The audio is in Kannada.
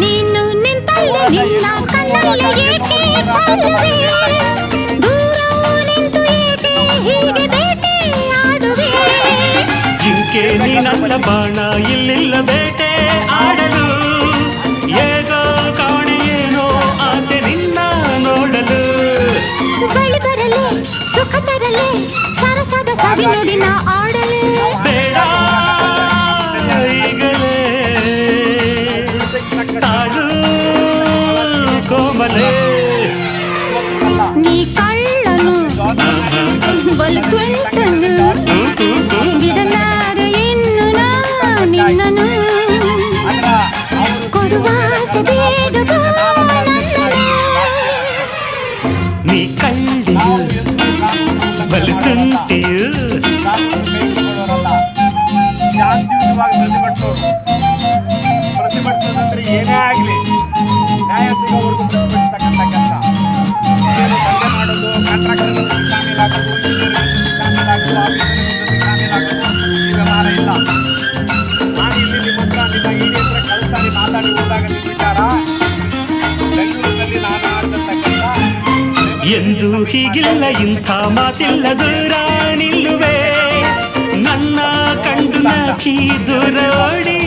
ನೀನು ನಿಂತಲ್ಲಿ ನಿನ್ನ ಕಣ್ಣಲ್ಲಿ ಏಕೆ ಕೊಲ್ಲುವೆ ದೂರ ನಿಂತು ಏಕೆ ಹೀಗೆ ಬೇಟೆ ಆಡುವೆ ಜಿಂಕೆ ನೀನಲ್ಲ ಬಾಣ ಇಲ್ಲಿಲ್ಲ ಬೇಟೆ ಆಡಲು ಹೇಗೋ ಕಾಣೆಯೇನೋ ಆಸೆ ನಿನ್ನ ನೋಡಲು ಬಳಿ ಬರಲಿ ಸುಖ ತರಲಿ ಸರಸದ ಸವಿ ನುಡಿ ನಾ ಆಡಲಿ ಬೇಡ ಈಗಲೇ ತಾಳು ಕೋಮಲೆ ನೀ ಕಳ್ಳನು ಬಲು ತುಂಟನು ಬಿಡಲಾರ ಇನ್ನು ನಾ ನಿನ್ನನು ಕೊಡುವಾಸೆ ಬೇಗ ಬಾ ನನ್ನನು. ನೀ ಕಳ್ಳಿಯು ಬಲು ತುಂಟಿಯು ಶಾಂತಿಯುತವಾಗಿ ಪ್ರತಿಭಟಿಸೋದಂದ್ರೆ ಏನೇ ಆಗಲಿ ನ್ಯಾಯ ಸಿಗೋವರೆಗೂ ಪ್ರತಿಭಟಿಸ್ತಕ್ಕಂಥ ಕೆಲಸ ದಂಧೆ ಮಾಡೋದು ಕಾಂಟ್ರಾಕ್ಟರ್ ಶಾಮೀಲಾಗೋದು ಶಾಮೀಲಾಗೋದು ಶಾಮೀಲಾಗೋದು ಈ ವ್ಯವಹಾರ ಇಲ್ಲ. ನಾನು ಇಲ್ಲಿ ನಿಮ್ಮ ಹತ್ರ ನಿಮ್ಮ ಇಡಿ ಹತ್ರ ಕಳಿಸ್ತಾನೆ ಮಾತಾಡಿ ಹೋದಾಗ ನಿಮ್ಮ ವಿಚಾರ ಬೆಂಗಳೂರಿನಲ್ಲಿ ನಾನು ಆಡ್ತಕ್ಕಂಥ ಎಂದು ಹೀಗಿಲ್ಲ ಇಂಥ ಮಾತಿಲ್ಲ ದೂರ ನಿಲ್ಲುವೆ ನನ್ನ ಕಂಡು ನಾಚಿ ದೂರ ಓಡಿ